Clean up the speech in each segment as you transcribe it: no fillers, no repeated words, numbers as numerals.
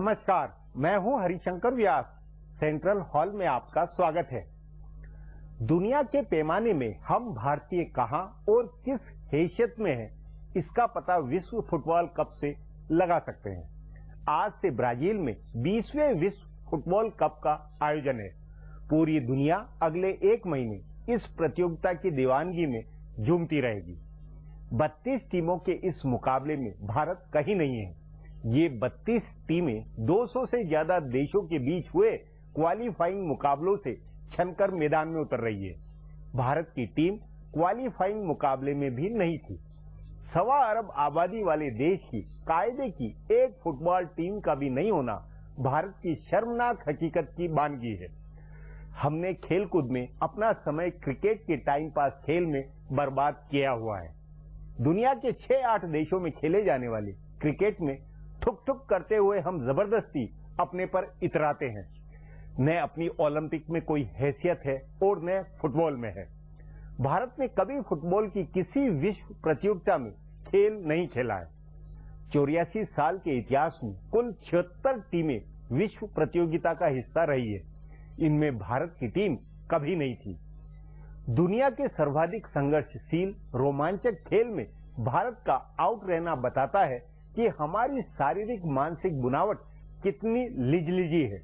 नमस्कार, मैं हूं हरिशंकर व्यास। सेंट्रल हॉल में आपका स्वागत है। दुनिया के पैमाने में हम भारतीय कहां और किस हैसियत में हैं, इसका पता विश्व फुटबॉल कप से लगा सकते हैं। आज से ब्राजील में 20वें विश्व फुटबॉल कप का आयोजन है। पूरी दुनिया अगले 1 महीने इस प्रतियोगिता की दीवानगी में झूमती रहेगी। 32 टीमों के इस मुकाबले में भारत कहीं नहीं है। ये 32 टीमें 200 से ज्यादा देशों के बीच हुए क्वालिफाइंग मुकाबलों से छनकर मैदान में उतर रही है। भारत की टीम क्वालिफाइंग मुकाबले में भी नहीं थी। 1.25 अरब आबादी वाले देश की कायदे की एक फुटबॉल टीम का भी नहीं होना भारत की शर्मनाक हकीकत की बानगी है। हमने खेलकूद में अपना समय क्रिकेट के टाइम पास खेल में बर्बाद किया हुआ है। दुनिया के 6-8 देशों में खेले जाने वाले क्रिकेट में ठुक ठुक करते हुए हम जबरदस्ती अपने पर इतराते हैं। न अपनी ओलंपिक में कोई हैसियत है और न फुटबॉल में है। भारत ने कभी फुटबॉल की किसी विश्व प्रतियोगिता में खेल नहीं खेला है। 84 साल के इतिहास में कुल 76 टीमें विश्व प्रतियोगिता का हिस्सा रही है। इनमें भारत की टीम कभी नहीं थी। दुनिया के सर्वाधिक संघर्षशील रोमांचक खेल में भारत का आउट रहना बताता है कि हमारी शारीरिक मानसिक बुनावट कितनी लिजलिजी है।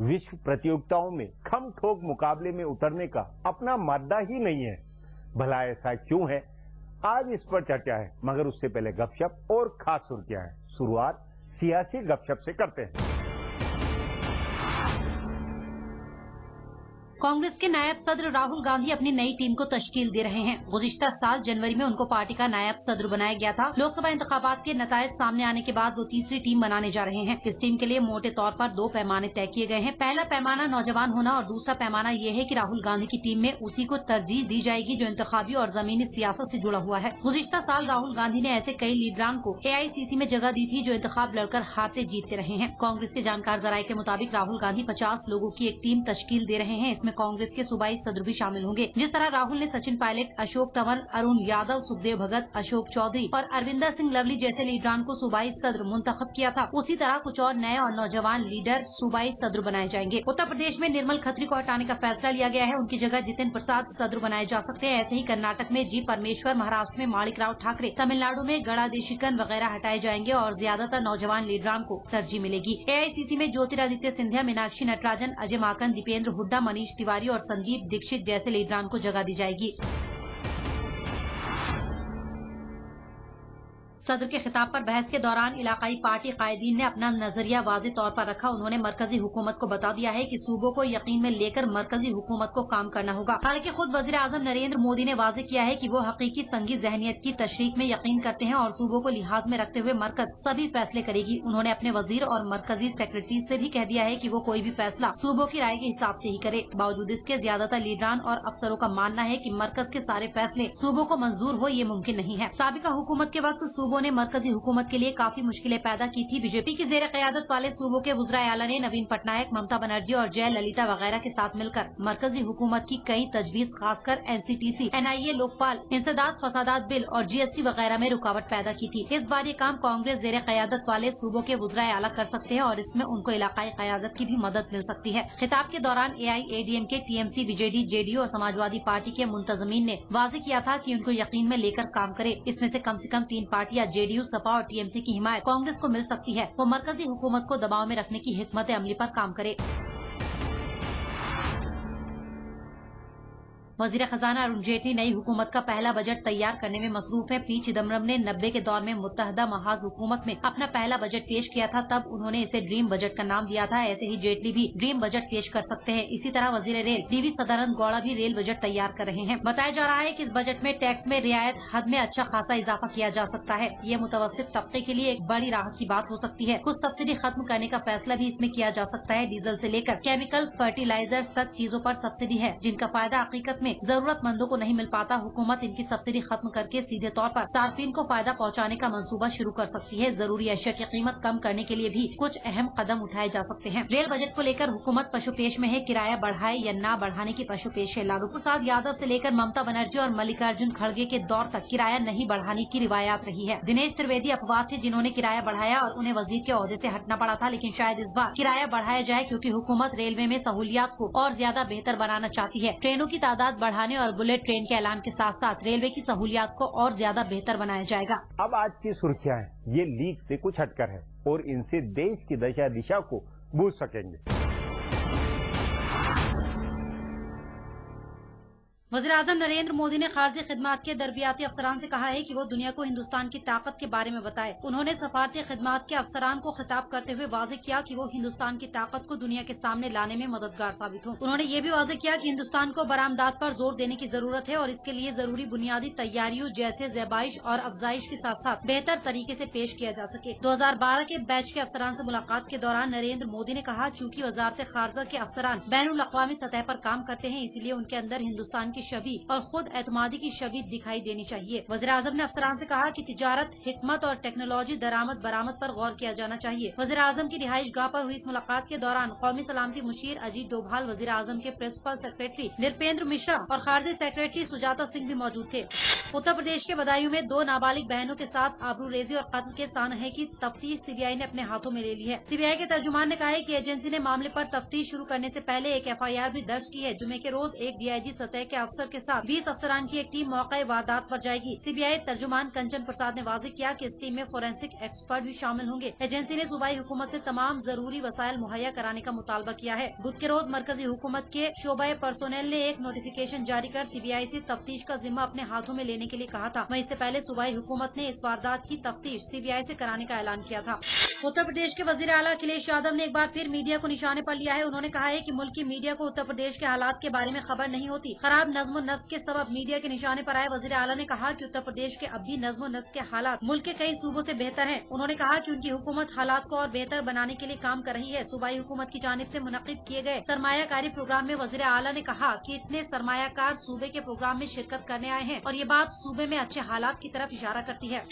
विश्व प्रतियोगिताओं में खम ठोक मुकाबले में उतरने का अपना मादा ही नहीं है। भला ऐसा क्यों है, आज इस पर चर्चा है, मगर उससे पहले गपशप और खास सुर्खियां हैं। शुरुआत सियासी गपशप से करते हैं। कांग्रेस के नायब सदर राहुल गांधी अपनी नई टीम को तश्कील दे रहे हैं। गुज़िश्ता साल जनवरी में उनको पार्टी का नायब सदर बनाया गया था। लोकसभा इंतखाबात के नतायज सामने आने के बाद वो तीसरी टीम बनाने जा रहे हैं। इस टीम के लिए मोटे तौर पर 2 पैमाने तय किए गए हैं। पहला पैमाना नौजवान होना और दूसरा पैमाना ये है कि राहुल गांधी की टीम में उसी को तरजीह दी जाएगी जो इंतखाबी और जमीनी सियासत से जुड़ा हुआ है। गुज़िश्ता साल राहुल गांधी ने ऐसे कई लीडरान को AICC में जगह दी थी जो इंतखाब लड़कर हारते जीतते रहे हैं। कांग्रेस के जानकार जराये के मुताबिक राहुल गांधी 50 लोगों की एक टीम तश्कील दे रहे हैं। इसमें कांग्रेस के सूबाई सदर भी शामिल होंगे। जिस तरह राहुल ने सचिन पायलट, अशोक तंवर, अरुण यादव, सुखदेव भगत, अशोक चौधरी और अरविंदर सिंह लवली जैसे लीडरान को सूबाई सदर मुंतखब किया था, उसी तरह कुछ और नए और नौजवान लीडर सूबाई सदर बनाए जाएंगे। उत्तर प्रदेश में निर्मल खत्री को हटाने का फैसला लिया गया है। उनकी जगह जितिन प्रसाद सदर बनाए जा सकते हैं। ऐसे ही कर्नाटक में जी परमेश्वर, महाराष्ट्र में माणिक राव ठाकरे, तमिलनाडु में गड़ा देशिकन वगैरह हटाए जाएंगे और ज्यादातर नौजवान लीडरान को तरजीह मिलेगी। AICC में ज्योतिरादित्य सिंधिया, मीनाक्षी नटराजन, अजय माकन, दीपेंद्र हुड्डा, मनीष तिवारी और संदीप दीक्षित जैसे लीडरान को जगह दी जाएगी। सदर के खिताब पर बहस के दौरान इलाकाई पार्टी कायदीन ने अपना नजरिया वाज़ेह तौर पर रखा। उन्होंने मरकजी हुकूमत को बता दिया है कि सूबों को यकीन में लेकर मरकजी हुकूमत को काम करना होगा। हालांकि खुद वजीर आजम नरेंद्र मोदी ने वाज़ेह किया है कि वो हकीकी संघी जहनियत की तशरीक में यकीन करते हैं और सूबों को लिहाज में रखते हुए मरकज सभी फैसले करेगी। उन्होंने अपने वजीर और मरकजी सेक्रेटरी से भी कह दिया है कि वो कोई भी फैसला सूबों की राय के हिसाब से ही करे। बावजूद इसके ज्यादातर लीडरान और अफसरों का मानना है कि मरकज के सारे फैसले सूबों को मंजूर हो, ये मुमकिन नहीं है। साबिका हुकूमत के वक्त सूबों ने मरकजी हुकूमत के लिए काफी मुश्किलें पैदा की थी। बीजेपी की जेर क़यादत वाले सूबों के वज़राए आला ने नवीन पटनायक, ममता बनर्जी और जय ललिता वगैरह के साथ मिलकर मरकजी हुकूमत की कई तजवीज, खासकर NCTC, NIA, लोकपाल, इंसदाद फसादात बिल और GST वगैरह में रुकावट पैदा की थी। इस बार ये काम कांग्रेस जेर क़यादत वाले सूबों के वज़राए आला कर सकते हैं और इसमें उनको इलाकाई क़यादत की भी मदद मिल सकती है। खिताब के दौरान AIADMK, TMC, BJD, JDU और समाजवादी पार्टी के मुंतजमीन ने वाज़ेह किया था कि उनको यकीन में लेकर काम करे। इसमें से कम 3 पार्टियां JDU, सपा और TMC की हिमायत कांग्रेस को मिल सकती है। वो मरकजी हुकूमत को दबाव में रखने की हिकमत अमली पर काम करे। वजीर खजाना अरुण जेटली नई हुकूमत का पहला बजट तैयार करने में मसरूफ है। P चिदम्बरम ने 90 के दौर में मुत्तहदा महाज हुकूमत में अपना पहला बजट पेश किया था, तब उन्होंने इसे ड्रीम बजट का नाम दिया था। ऐसे ही जेटली भी ड्रीम बजट पेश कर सकते हैं। इसी तरह वजीर रेल DV सदानंद गौड़ा भी रेल बजट तैयार कर रहे हैं। बताया जा रहा है कि इस बजट में टैक्स में रियायत हद में अच्छा खासा इजाफा किया जा सकता है। ये मुतवस्सित तबके के लिए एक बड़ी राहत की बात हो सकती है। कुछ सब्सिडी खत्म करने का फैसला भी इसमें किया जा सकता है। डीजल से लेकर केमिकल फर्टिलाइजर्स तक चीजों पर सब्सिडी है, जिनका फायदा हकीकत में जरूरतमंदों को नहीं मिल पाता, हुकूमत इनकी सब्सिडी खत्म करके सीधे तौर पर सार्फिन को फायदा पहुँचाने का मंसूबा शुरू कर सकती है। जरूरी अशिया की कीमत कम करने के लिए भी कुछ अहम कदम उठाए जा सकते हैं। रेल बजट को लेकर हुकूमत पशुपेश में है, किराया बढ़ाए या न बढ़ाने की पशुपेश है। लालू प्रसाद यादव से लेकर ममता बनर्जी और मल्लिकार्जुन खड़गे के दौर तक किराया नहीं बढ़ाने की रिवायत रही है। दिनेश त्रिवेदी अपवाद थे जिन्होंने किराया बढ़ाया और उन्हें वजीर के ओहदे से हटना पड़ा था, लेकिन शायद इस बार किराया बढ़ाया जाए क्योंकि हुकूमत रेलवे में सहूलियात को और ज्यादा बेहतर बनाना चाहती है। ट्रेनों की तादाद बढ़ाने और बुलेट ट्रेन के ऐलान के साथ साथ रेलवे की सहूलियात को और ज्यादा बेहतर बनाया जाएगा। अब आज की सुर्खियां हैं, ये लीक से कुछ हटकर है और इनसे देश की दशा दिशा को बूझ सकेंगे। वज़ीर-ए-आज़म नरेंद्र मोदी ने खारजी खिदमात के दरबियाती अफसरान से कहा है कि वो दुनिया को हिंदुस्तान की ताकत के बारे में बताए। उन्होंने सफारती खिदमात के अफसरान को खिताब करते हुए वाज़ेह किया कि वो हिंदुस्तान की ताकत को दुनिया के सामने लाने में मददगार साबित हो। उन्होंने ये भी वाज़ेह किया कि हिंदुस्तान को बरामदात पर जोर देने की जरूरत है और इसके लिए जरूरी बुनियादी तैयारियों जैसे ज़ेबाइश और अफजाइश के साथ साथ बेहतर तरीके से पेश किया जा सके। 2012 के बैच के अफसरान से मुलाकात के दौरान नरेंद्र मोदी ने कहा, चूँकि वजारत खारजा के अफसरान बैनुल अक़वामी सतह पर काम करते हैं, इसीलिए उनके अंदर हिंदुस्तान की छवि और खुद एतमादी की छवि दिखाई देनी चाहिए। वज़ीर-ए-आज़म ने अफसरान से कहा कि तिजारत, हिकमत और टेक्नोलॉजी दरामद बरामद पर गौर किया जाना चाहिए। वज़ीर-ए-आज़म की रिहाइश गाह पर हुई इस मुलाकात के दौरान कौमी सलामती मुशीर अजीत डोभाल, वज़ीर-ए-आज़म के प्रिंसिपल सेक्रेटरी नृपेंद्र मिश्रा और खारजी सेक्रेटरी सुजाता सिंह भी मौजूद थे। उत्तर प्रदेश के बदायूं में 2 नाबालिग बहनों के साथ आबरूरेजी और कत्ल के सानहे की तफ्तीश सीबीआई ने अपने हाथों में ले ली है। सीबीआई के तर्जुमान ने कहा है कि एजेंसी ने मामले पर तफ्तीश शुरू करने से पहले एक FIR भी दर्ज की है। जुमे के रोज एक DIG सतह के अफसर के साथ 20 अफसरान की एक टीम मौके वारदात पर जाएगी। सीबीआई तर्जुमान कंचन प्रसाद ने वाज़ेह किया कि इस टीम में फोरेंसिक एक्सपर्ट भी शामिल होंगे। एजेंसी ने सूबाई हुकूमत से तमाम जरूरी वसाइल मुहैया कराने का मुतालबा किया है। बुध के रोज मरकजी हुकूमत के शोबा पर्सोनेल ने एक नोटिफिकेशन जारी कर सीबीआई से तफ्तीश का जिम्मा अपने हाथों में लेने के लिए कहा था। वहीं इससे पहले सूबाई हुकूमत ने इस वारदात की तफ्तीश सीबीआई से कराने का ऐलान किया था। उत्तर प्रदेश के वजीर आला अखिलेश यादव ने एक बार फिर मीडिया को निशाने पर लिया है। उन्होंने कहा है कि मुल्की मीडिया को उत्तर प्रदेश के हालात के बारे में खबर नहीं होती। खराब नज्म नस्क के सबब मीडिया के निशाने पर आए वजीर आला ने कहा कि उत्तर प्रदेश के अब भी नज्म नस्क के हालात मुल्क के कई सूबों से बेहतर हैं। उन्होंने कहा कि उनकी हुकूमत हालात को और बेहतर बनाने के लिए काम कर रही है। सूबाई हुकूमत की जानिब से मुनक्किद किए गए सरमायाकारी प्रोग्राम में वजीर आला ने कहा कि इतने सरमायाकार सूबे के प्रोग्राम में शिरकत करने आए हैं और ये बात सूबे में अच्छे हालात की तरफ इशारा करती है।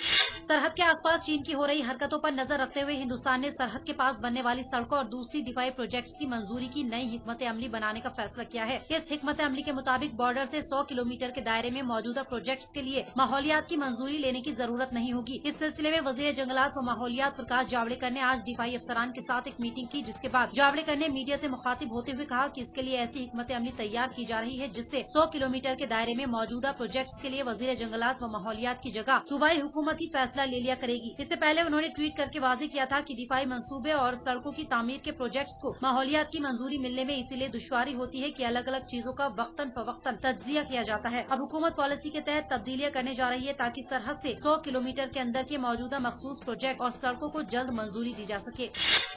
सरहद के आसपास चीन की हो रही हरकतों पर नजर रखते हुए हिंदुस्तान ने सरहद के पास बनने वाली सड़कों और दूसरी डिफाई प्रोजेक्ट्स की मंजूरी की नई हिकमत अमली बनाने का फैसला किया है। इस हिकमत अमली के मुताबिक बॉर्डर से 100 किलोमीटर के दायरे में मौजूदा प्रोजेक्ट्स के लिए माहौलियात की मंजूरी लेने की जरूरत नहीं होगी। इस सिलसिले में वजीर जंगलात व माहौलियात प्रकाश जावड़ेकर ने आज डिफाई अफसरान के साथ एक मीटिंग की, जिसके बाद जावड़ेकर ने मीडिया से मुखातिब होते हुए कहा कि इसके लिए ऐसी हिकमत अमली तैयार की जा रही है जिससे 100 किलोमीटर के दायरे में मौजूदा प्रोजेक्ट्स के लिए वजीर जंगलात व माहौलियात की जगह सूबाई हुकूमत ही फैसला ले लिया करेगी। इससे पहले उन्होंने ट्वीट करके वाज़ेह किया था कि दिफाई मंसूबे और सड़कों की तामीर के प्रोजेक्ट्स को माहौलियात की मंजूरी मिलने में इसीलिए दुश्वारी होती है कि अलग अलग चीजों का वक्तन फवक्तन तज्जिया किया जाता है। अब हुकूमत पॉलिसी के तहत तब्दीलियां करने जा रही है ताकि सरहद से 100 किलोमीटर के अंदर के मौजूदा मखसूस प्रोजेक्ट और सड़कों को जल्द मंजूरी दी जा सके।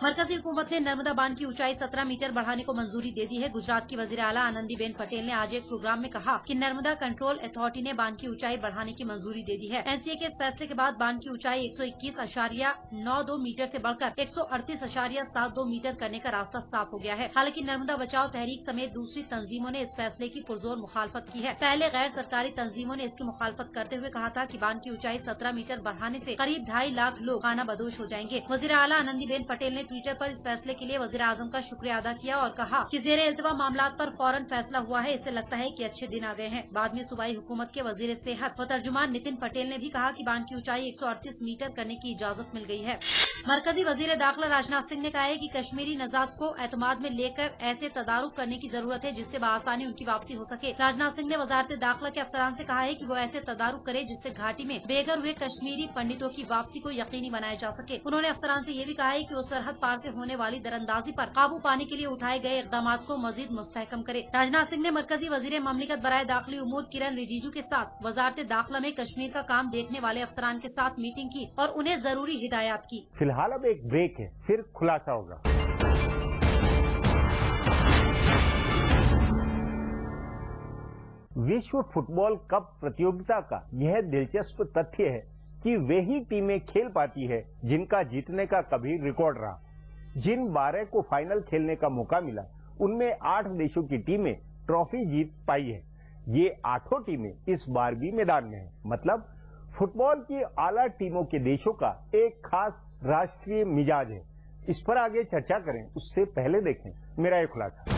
मरकजी हुकूमत ने नर्मदा बांध की ऊंचाई 17 मीटर बढ़ाने को मंजूरी दे दी है। गुजरात की वजीर आला आनंदीबेन पटेल ने आज एक प्रोग्राम में कहा कि नर्मदा कंट्रोल अथॉरिटी ने बांध की ऊंचाई बढ़ाने की मंजूरी दे दी है। NCA के इस फैसले के बाद बांध की ऊंचाई 121.92 मीटर से बढ़कर 138.72 मीटर करने का रास्ता साफ हो गया है। हालांकि नर्मदा बचाओ तहरीक समेत दूसरी तंजीमों ने इस फैसले की पुरजोर मुखालफत की है। पहले गैर सरकारी तंजीमों ने इसकी मुखालफत करते हुए कहा था कि बांध की ऊंचाई 17 मीटर बढ़ाने से करीब 2.5 लाख लोग खाना बदोश हो जाएंगे। वजीर आला आनंदीबेन पटेल ने ट्विटर पर इस फैसले के लिए वजीर आजम का शुक्रिया अदा किया और कहा कि ज़ेरे इल्तिवा मामलात पर फौरन फैसला हुआ है। इससे लगता है कि अच्छे दिन आ गए हैं। बाद में सूबाई हुकूमत के वजीर सेहत व तर्जुमान नितिन पटेल ने भी कहा कि बांध की ऊंचाई 138 मीटर करने की इजाजत मिल गई है। मरकजी वजीर दाखिला राजनाथ सिंह ने कहा है कि कश्मीरी नजात को एतमाद में लेकर ऐसे तदारुक करने की जरूरत है जिससे बआसानी उनकी वापसी हो सके। राजनाथ सिंह ने वजारत दाखिला के अफसरान से कहा है कि वो ऐसे तदारुक करे जिससे घाटी में बेघर हुए कश्मीरी पंडितों की वापसी को यकीनी बनाया जा सके। उन्होंने अफसरान से ये भी कहा है कि वो सरहद पार से होने वाली दरअंदाजी पर काबू पाने के लिए उठाए गए इकदाम को मजीद मुस्तहकम करे। राजनाथ सिंह ने मरकजी वजीर ममलिकत बराए दाखिली उमूर किरण रिजिजू के साथ वजारत दाखिला में कश्मीर का काम देखने वाले अफसरान के साथ मीटिंग की और उन्हें जरूरी हिदायत की। फिलहाल अब एक ब्रेक है, फिर खुलासा होगा। विश्व फुटबॉल कप प्रतियोगिता का यह दिलचस्प तथ्य है कि वे ही टीमें खेल पाती है जिनका जीतने का कभी रिकॉर्ड रहा। जिन 12 को फाइनल खेलने का मौका मिला उनमें 8 देशों की टीमें ट्रॉफी जीत पाई है, ये 8 टीमें इस बार भी मैदान में हैं। मतलब फुटबॉल की आला टीमों के देशों का एक खास राष्ट्रीय मिजाज है। इस पर आगे चर्चा करें उससे पहले देखें मेरा एक खुलासा।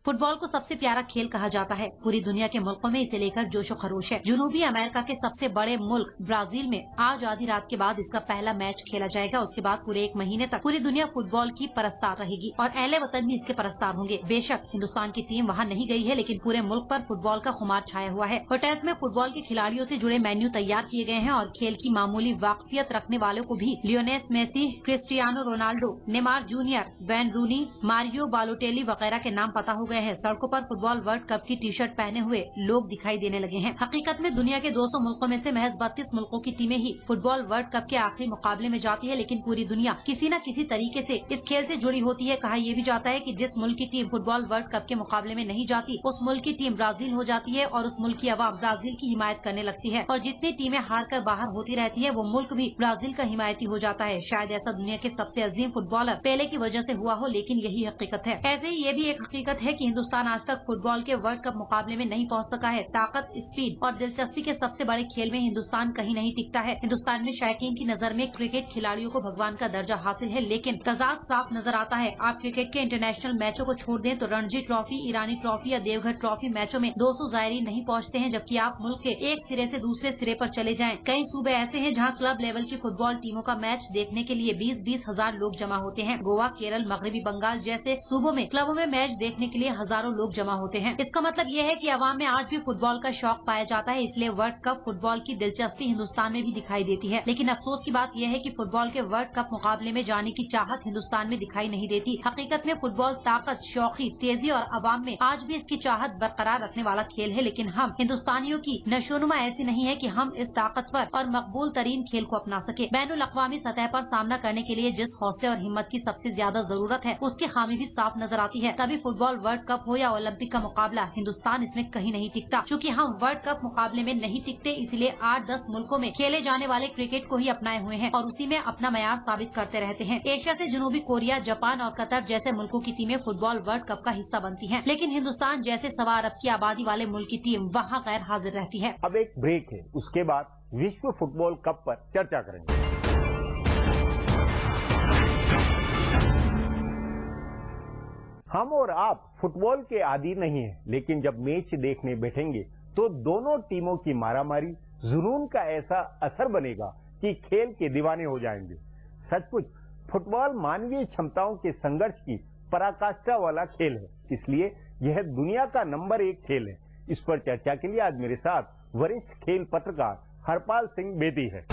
फुटबॉल को सबसे प्यारा खेल कहा जाता है। पूरी दुनिया के मुल्कों में इसे लेकर जोशो खरोश है। जनूबी अमेरिका के सबसे बड़े मुल्क ब्राजील में आज आधी रात के बाद इसका पहला मैच खेला जाएगा। उसके बाद पूरे 1 महीने तक पूरी दुनिया फुटबॉल की परस्तार रहेगी और अहले वतन भी इसके परस्तार होंगे। बेशक हिंदुस्तान की टीम वहाँ नहीं गई है, लेकिन पूरे मुल्क पर फुटबॉल का खुमार छाया हुआ है। होटल्स में फुटबॉल के खिलाड़ियों से जुड़े मेन्यू तैयार किए गए हैं और खेल की मामूली वाकफियत रखने वालों को भी Lionel Messi, Cristiano Ronaldo, Neymar junior, Wayne Rooney, Mario Balotelli वगैरह के नाम पता हो गए हैं। सड़कों पर फुटबॉल वर्ल्ड कप की टी शर्ट पहने हुए लोग दिखाई देने लगे हैं। हकीकत में दुनिया के 200 मुल्कों में से महज 32 मुल्कों की टीमें ही फुटबॉल वर्ल्ड कप के आखिरी मुकाबले में जाती है, लेकिन पूरी दुनिया किसी न किसी तरीके से इस खेल से जुड़ी होती है। कहा यह भी जाता है कि जिस मुल्क की टीम फुटबॉल वर्ल्ड कप के मुकाबले में नहीं जाती, उस मुल्क की टीम ब्राजील हो जाती है और उस मुल्क की आवाम ब्राजील की हिमायत करने लगती है और जितनी टीमें हार कर बाहर होती रहती है, वो मुल्क भी ब्राजील का हिमायती हो जाता है। शायद ऐसा दुनिया के सबसे अजीम फुटबॉलर पहले की वजह से हुआ हो, लेकिन यही हकीकत है। ऐसे ही ये भी एक हकीकत है कि हिंदुस्तान आज तक फुटबॉल के वर्ल्ड कप मुकाबले में नहीं पहुंच सका है। ताकत, स्पीड और दिलचस्पी के सबसे बड़े खेल में हिंदुस्तान कहीं नहीं टिकता है। हिंदुस्तान में शायकीन की नजर में क्रिकेट खिलाड़ियों को भगवान का दर्जा हासिल है, लेकिन तजाद साफ नजर आता है। आप क्रिकेट के इंटरनेशनल मैचों को छोड़ दें तो रणजी ट्रॉफी, ईरानी ट्रॉफी या देवघर ट्रॉफी मैचों में 200 जायरीन नहीं पहुंचते हैं, जबकि आप मुल्क के एक सिरे से दूसरे सिरे पर चले जाएं। कई सूबे ऐसे हैं जहां क्लब लेवल की फुटबॉल टीमों का मैच देखने के लिए 20-20 हजार लोग जमा होते हैं। गोवा, केरल, मगरबी बंगाल जैसे सूबों में क्लबों में मैच देखने के लिए हजारों लोग जमा होते हैं। इसका मतलब ये है कि अवाम में आज भी फुटबॉल का शौक पाया जाता है, इसलिए वर्ल्ड कप फुटबॉल की दिलचस्पी हिंदुस्तान में भी दिखाई देती है। लेकिन अफसोस की बात यह है कि फुटबॉल के वर्ल्ड कप मुकाबले में जाने की चाहत हिंदुस्तान में दिखाई नहीं देती। हकीकत में फुटबॉल ताकत, शौकी, तेजी और अवाम में आज भी इसकी चाहत बरकरार रखने वाला खेल है, लेकिन हम हिंदुस्तानियों की नशोनुमा ऐसी नहीं है कि हम इस ताकतवर और मकबूल तरीन खेल को अपना सके। बैनुल अक़वामी सतह पर सामना करने के लिए जिस हौसले और हिम्मत की सबसे ज्यादा जरूरत है, उसकी खामी भी साफ नजर आती है। तभी फुटबॉल वर्ल्ड कप हो या ओलंपिक का मुकाबला, हिंदुस्तान इसमें कहीं नहीं टिकता। चूँकि हम वर्ल्ड कप मुकाबले में नहीं टिकते, इसलिए 8-10 मुल्कों में खेले जाने वाले क्रिकेट को ही अपनाए हुए हैं और उसी में अपना मयार साबित करते रहते हैं। एशिया से जनूबी कोरिया, जापान और कतर जैसे मुल्कों की टीमें फुटबॉल वर्ल्ड कप का हिस्सा बनती हैं, लेकिन हिंदुस्तान जैसे सवा अरब की आबादी वाले मुल्क की टीम वहाँ गैर हाजिर रहती है। अब एक ब्रेक है, उसके बाद विश्व फुटबॉल कप पर चर्चा करेंगे। हम और आप फुटबॉल के आदी नहीं हैं, लेकिन जब मैच देखने बैठेंगे तो दोनों टीमों की मारामारी, जुनून का ऐसा असर बनेगा कि खेल के दीवाने हो जाएंगे। सचमुच फुटबॉल मानवीय क्षमताओं के संघर्ष की पराकाष्ठा वाला खेल है, इसलिए यह दुनिया का नंबर 1 खेल है। इस पर चर्चा के लिए आज मेरे साथ वरिष्ठ खेल पत्रकार हरपाल सिंह बेदी है।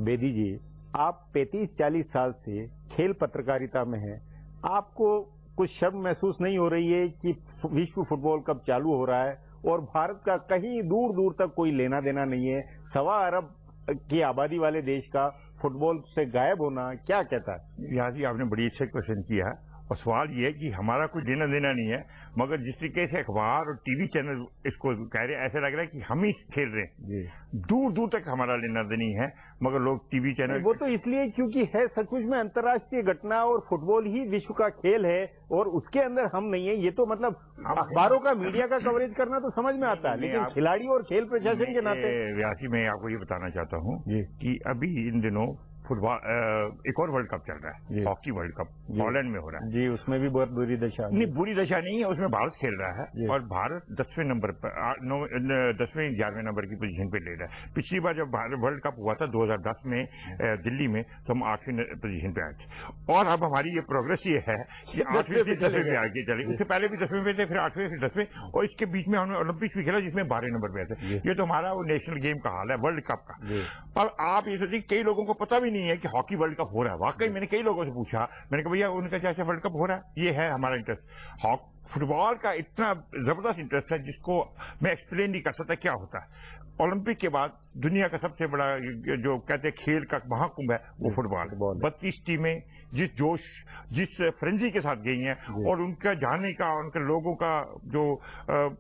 बेदी जी, आप 35-40 साल से खेल पत्रकारिता में हैं। आपको कुछ शर्म महसूस नहीं हो रही है कि विश्व फुटबॉल कप चालू हो रहा है और भारत का कहीं दूर दूर तक कोई लेना देना नहीं है? सवा अरब की आबादी वाले देश का फुटबॉल से गायब होना क्या कहता है? यहाँ जी आपने बड़ी अच्छा क्वेश्चन किया है और सवाल ये है कि हमारा कोई लेना देना नहीं है, मगर जिस तरीके से अखबार और टीवी चैनल इसको कह रहे हैं, ऐसा लग रहा है कि हम ही खेल रहे हैं। दूर दूर तक हमारा लेना देना है, मगर लोग टीवी चैनल वो तो इसलिए क्योंकि है सचमुच में अंतर्राष्ट्रीय घटना और फुटबॉल ही विश्व का खेल है और उसके अंदर हम नहीं है। ये तो मतलब अखबारों का, मीडिया का कवरेज करना तो समझ में आता है, लेकिन खिलाड़ी और खेल प्रशासन के नाते व्यासी मैं आपको ये बताना चाहता हूँ कि अभी इन दिनों फुटबॉल एक और वर्ल्ड कप चल रहा है, हॉकी वर्ल्ड कप हॉलैंड में हो रहा है जी। उसमें भी बहुत बुरी दशा नहीं, बुरी दशा नहीं है, उसमें भारत खेल रहा है और भारत 10वें नंबर पर 10वें 11वें नंबर की पोजीशन पे ले रहा है। पिछली बार जब वर्ल्ड कप हुआ था 2010 में दिल्ली में, तो हम 8वीं पोजीशन पे आए थे और अब हमारी ये प्रोग्रेस ये है कि 8वीं से 10वें में आगे चले। उससे पहले भी 10वें में थे, फिर 8वें, फिर 10वें और इसके बीच में हमने ओलंपिक्स भी खेला जिसमें 12 नंबर पे थे। ये तो हमारा वो नेशनल गेम का हाल है वर्ल्ड कप का। पर आप ये सोचिए कई लोगों को पता भी नहीं है कि हॉकी वर्ल्ड कप हो रहा है। वाकई मैंने कई लोगों से पूछा, मैंने कहा भैया उनका जैसे वर्ल्ड कप हो रहा है, ये है हमारा इंटरेस्ट। फुटबॉल का इतना जबरदस्त इंटरेस्ट है जिसको मैं एक्सप्लेन नहीं कर सकता क्या होता है। ओलंपिक के बाद दुनिया का सबसे बड़ा जो कहते हैं खेल का महाकुंभ है वो फुटबॉल। 32 टीमें जिस जोश जिस फ्रेंजी के साथ गई हैं और उनका जाने का उनके लोगों का जो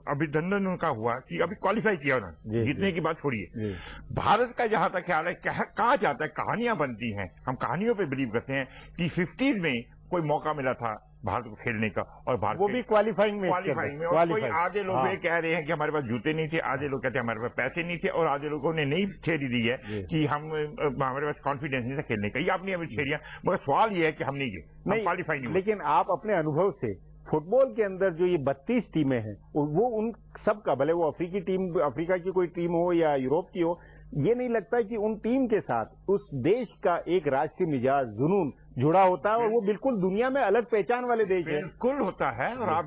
अभिनंदन उनका हुआ कि अभी क्वालिफाई किया उन्होंने, जीतने की बात छोड़िए। भारत का जहां तक ख्याल है कहा जाता है कहानियां बनती हैं, हम कहानियों पे बिलीव करते हैं कि 50s में कोई मौका मिला था भारत को खेलने का और भारत वो भी क्वालिफाइंग में और कोई आधे लोग ये कह रहे हैं कि हमारे पास जूते नहीं थे, आधे लोग कहते हैं हमारे पास पैसे नहीं थे और आधे लोगों ने नई थियरी दी है कि हमारे पास कॉन्फिडेंस नहीं था खेलने का। ये अपनी अपनी थियरियां, मगर सवाल ये है कि हम नहीं गए, क्वालिफाई नहीं। लेकिन आप अपने अनुभव से फुटबॉल के अंदर जो ये 32 टीमें हैं वो उन सब का, भले वो अफ्रीका की कोई टीम हो या यूरोप की हो, ये नहीं लगता कि उन टीम के साथ उस देश का एक राष्ट्रीय मिजाज जुनून जुड़ा होता है और वो बिल्कुल दुनिया में अलग पहचान वाले देश है? बिल्कुल होता है। और आप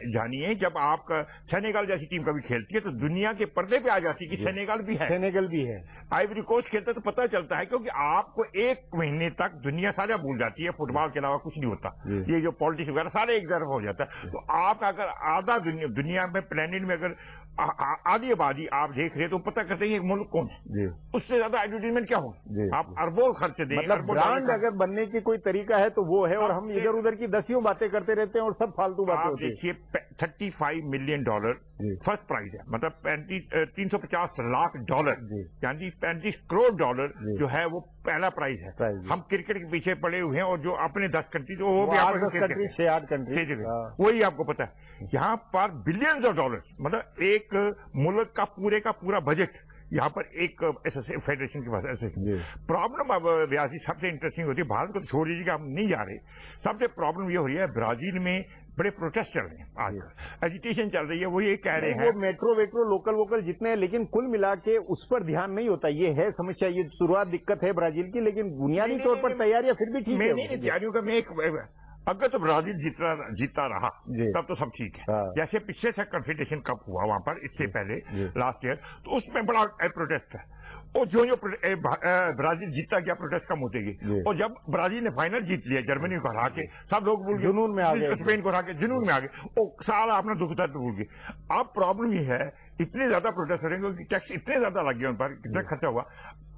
जानिए जब आपका सेनेगल जैसी टीम कभी खेलती है तो दुनिया के पर्दे पे आ जाती है कि सेनेगल भी है, आइवरी कोस्ट खेलता है तो पता चलता है, क्योंकि आपको एक महीने तक दुनिया सारा भूल जाती है, फुटबॉल के अलावा कुछ नहीं होता। ये जो पॉलिटिक्स वगैरह सारे एक तरफ हो जाता है। तो आप अगर आधा दुनिया में प्लेनेट में अगर आधी आबादी आप देख रहे तो पता करते हैं एक मुल्क कौन है, उससे ज्यादा एडवर्टीजमेंट क्या हो, आप अरबों खर्च दें। मतलब ब्रांड अगर बनने की कोई तरीका है तो वो है, और हम इधर उधर की दसियों बातें करते रहते हैं और सब फालतू बातें होती है। देखिए $35 मिलियन फर्स्ट प्राइज है, मतलब 350 लाख डॉलर, यानी $35 करोड़ जो है वो पहला प्राइज है। हम क्रिकेट के पीछे पड़े हुए हैं और जो अपने 10 कंट्री तो वो भी 8 कंट्री वही आपको पता है। यहाँ पर बिलियंस ऑफ डॉलर, मतलब एक मुल्क का पूरा बजट यहाँ पर एक फेडरेशन के पास प्रॉब्लम। अब व्यासी सबसे इंटरेस्टिंग होती है, भारत को छोड़ दीजिएगा, हम नहीं जा रहे। सबसे प्रॉब्लम ये हो रही है ब्राजील में बड़े प्रोटेस्ट चल रहे हैं, आज एजिटेशन चल रही है, वो ये कह रहे हैं मेट्रो वेट्रो लोकल वोकल जितने हैं, लेकिन कुल मिला के उस पर ध्यान नहीं होता। ये है समस्या, ये शुरुआत दिक्कत है ब्राजील की, लेकिन बुनियादी तौर पर तैयारियां फिर भी ठीक है। तैयारियों का मैं अगर तो ब्राजील जीता रहा तब तो सब ठीक है। जैसे पिछले से कॉन्फेडरेशन कप हुआ वहां पर इससे पहले लास्ट ईयर, तो उसमें बड़ा प्रोटेस्ट है और जो ब्राजील जीता गया प्रोटेस्ट कम होते गए। और जब ब्राजील ने फाइनल जीत लिया जर्मनी को हरा के, सब लोग भूल गए, जुनून में आ गए, स्पेन को हरा के जुनून में आ गए, और सारा अपना दुख दर्द भूल गए। अब प्रॉब्लम ये है इतने ज्यादा प्रोटेस्ट हो रहे हैं क्योंकि टैक्स इतने ज्यादा लग गया उन पर, कितना खर्चा हुआ।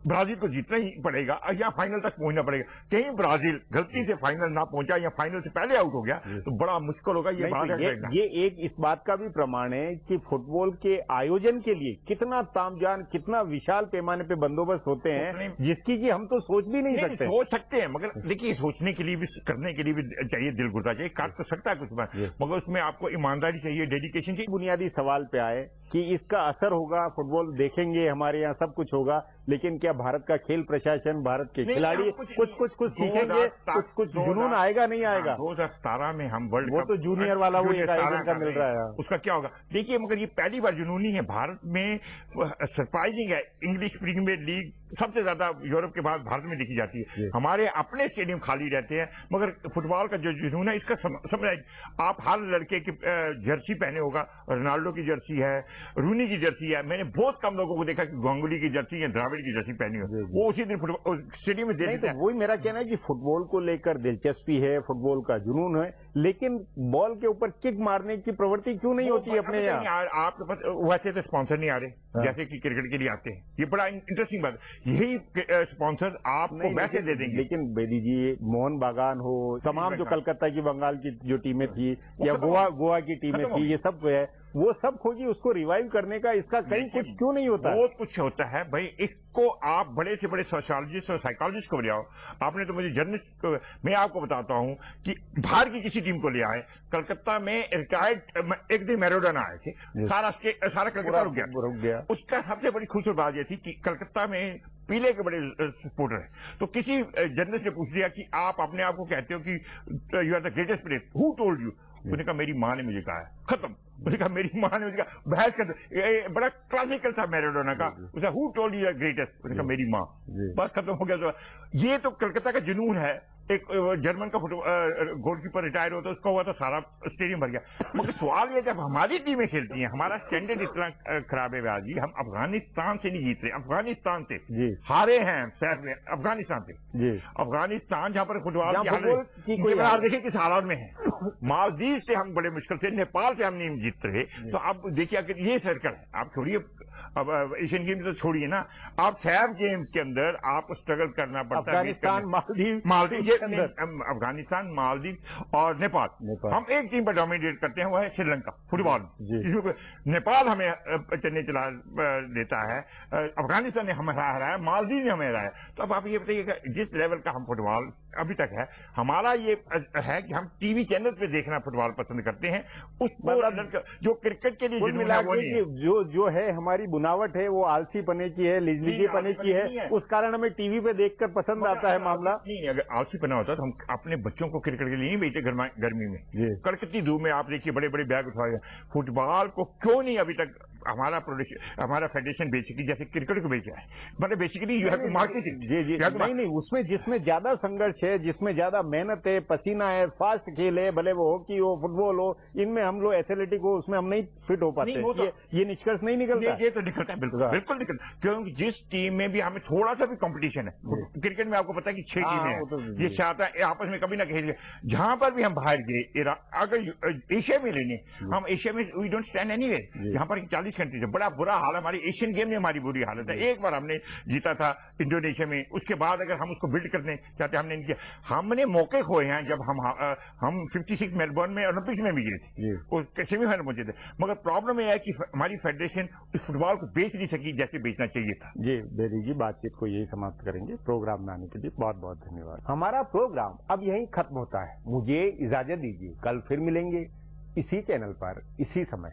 ब्राजील को जीतना ही पड़ेगा या फाइनल तक पहुंचना पड़ेगा। कहीं ब्राजील गलती से फाइनल ना पहुंचा या फाइनल से पहले आउट हो गया तो बड़ा मुश्किल होगा। ये एक इस बात का भी प्रमाण है कि फुटबॉल के आयोजन के लिए कितना तामझाम, कितना विशाल पैमाने पे बंदोबस्त होते हैं, जिसकी कि हम तो सोच भी नहीं सकते। सोच सकते हैं मगर देखिए, सोचने के लिए भी, करने के लिए भी चाहिए दिल गुर्दा चाहिए, कर तो सकता है कुछ बात, मगर उसमें आपको ईमानदारी चाहिए, डेडिकेशन चाहिए। बुनियादी सवाल पे आए कि इसका असर होगा, फुटबॉल देखेंगे, हमारे यहाँ सब कुछ होगा, लेकिन क्या भारत का खेल प्रशासन, भारत के खिलाड़ी कुछ सीखेंगे, कुछ जुनून आएगा नहीं आएगा? 2017 में हम वर्ल्ड वो तो जूनियर वाला वो एक आयोजन का मिल रहा है, उसका क्या होगा देखिए। मगर ये पहली बार जुनून नहीं है भारत में, सरप्राइजिंग है। इंग्लिश प्रीमियर लीग सबसे ज्यादा यूरोप के बाद भारत में देखी जाती है। हमारे अपने स्टेडियम खाली रहते हैं, मगर फुटबॉल का जो जुनून है इसका समझ, आप हर लड़के की जर्सी पहने होगा, रोनाल्डो की जर्सी है, रूनी की जर्सी है। मैंने बहुत कम लोगों को देखा कि गांगुली की जर्सी या द्राविड की जर्सी पहनी हो, वो उसी दिन स्टेडियम में देते हैं। वही मेरा कहना है कि फुटबॉल को लेकर दिलचस्पी है, फुटबॉल का जुनून है, लेकिन बॉल के ऊपर किक मारने की प्रवृत्ति क्यों नहीं होती है अपने यहाँ? आपके पास वैसे तो स्पॉन्सर नहीं आ रहे जैसे कि क्रिकेट के लिए आते हैं, ये बड़ा इंटरेस्टिंग बात। यही स्पॉन्सर आपको वैसे दे देंगे। लेकिन बेदी जी, मोहन बागान हो, तमाम जो कलकत्ता की, बंगाल की जो टीमें थी या गोवा की टीमें थी, ये सब है, वो सब खोजी, उसको रिवाइव करने का इसका कहीं कुछ क्यों नहीं होता? बहुत कुछ होता है भाई, इसको आप बड़े से बड़े सोशियोलॉजिस्ट और साइकोलॉजिस्ट को ले आओ। आपने तो मुझे जर्नलिस्ट, मैं आपको बताता हूं कि बाहर की किसी टीम को ले आए, कलकत्ता में रिटायर्ड एक दिन मैराडोना आए थे, सारा कलकत्ता रुक गया। उसका सबसे बड़ी खूबसूरत बात यह थी कि कलकत्ता में पीले के बड़े सपोर्टर है। तो किसी जर्नलिस्ट ने पूछ लिया कि आप अपने आप को कहते हो कि you are the greatest player, who told you? उसने कहा मेरी माँ ने मुझे कहा है, खत्म। उसने कहा मेरी माँ ने मुझे कहा, बहस कर, बड़ा क्लासिकल था मैराडोना का। उसने who told you are greatest? उसने कहा मेरी माँ, बस खत्म हो गया। तो ये तो कलकत्ता का जुनून है। एक जर्मन का गोलकीपर रिटायर होता है, उसका हुआ तो सारा स्टेडियम भर गया। मगर सवाल ये, जब हमारी टीमें खेलती हैं, हमारा स्टैंडर्ड इतना खराब है आज, हम अफगानिस्तान से नहीं जीत रहे, अफगानिस्तान से हारे हैं शहर में, अफगानिस्तान से। अफगानिस्तान जहां पर फुटबॉल की हालत देखिए किस हालात में है। मालदीव से हम बड़े मुश्किल से, नेपाल से हम नहीं जीत रहे। तो अब देखिए अगर ये सर्कल है, आप छोड़िए अब एशियन गेम्स तो छोड़िए ना, आप सैफ गेम्स के अंदर आपको स्ट्रगल करना पड़ता है। अफगानिस्तान, अफगानिस्तान, मालदीव और नेपाल, हम एक टीम पर डोमिनेट करते हैं, वो है श्रीलंका फुटबॉल। जिसमें नेपाल हमें चलने चला देता है, अफगानिस्तान ने हमें हराया, मालदीव ने हमें हराया। तो अब आप ये बताइएगा जिस लेवल का हम फुटबॉल अभी तक है, हमारा ये है कि हम टीवी चैनल पे देखना फुटबॉल पसंद करते हैं, उसको जो क्रिकेट के लिए जो है हमारी बुनावट है वो आलसी पने की है, लिजलिजी पने की है, उस कारण हमें टीवी पे देखकर पसंद आता है मामला। नहीं, अगर आलसी पना होता तो हम अपने बच्चों को क्रिकेट के लिए नहीं भेजते गर्मी में। कड़कती धूप में आप देखिए बड़े बड़े बैग उठाए, फुटबॉल को क्यों नहीं अभी तक हमारा फेडरेशन बेसिकली जैसे क्रिकेट को बेचा है, मतलब basically you have to market. नहीं, उसमें जिसमें ज्यादा संघर्ष है, जिसमें ज्यादा मेहनत है, पसीना है, फास्ट खेल है, भले वो हॉकी हो, फुटबॉल हो, इनमें हम लोग एथलेटिक हो, उसमें हम नहीं फिट हो पाते। ये निष्कर्ष नहीं निकलता। ये तो निकलता है, बिल्कुल निकलता है, क्योंकि जिस टीम में भी हमें थोड़ा सा भी कंपटीशन है, क्रिकेट में आपको पता है कि 6 टीमें हैं, ये चाहता है आपस में कभी ना खेल, जहां पर भी हम बाहर गए, अगर एशिया में लेने, हम एशिया में वी डोंट स्टैंड एनीवेयर, यहाँ पर 40 कंट्रीज है, बड़ा बुरा हाल है। हमारी एशियन गेम में हमारी बुरी हालत है। एक बार हमने जीता था इंडोनेशिया में, उसके बाद अगर हम उसको बिल्ड करने चाहते हमने नहीं किया। हमने मौके खोए हैं जब हम 56 मेलबर्न में ओलंपिक्स में भी गए थे, सेमीफाइनल पहुंचे थे, मगर प्रॉब्लम यह है कि हमारी फेडरेशन इस फुटबॉल को बेच नहीं सकी जैसे बेचना चाहिए था। जी बेरी जी, बातचीत को यही समाप्त करेंगे। प्रोग्राम में आने के लिए बहुत बहुत धन्यवाद। हमारा प्रोग्राम अब यहीं खत्म होता है, मुझे इजाजत दीजिए, कल फिर मिलेंगे इसी चैनल पर इसी समय।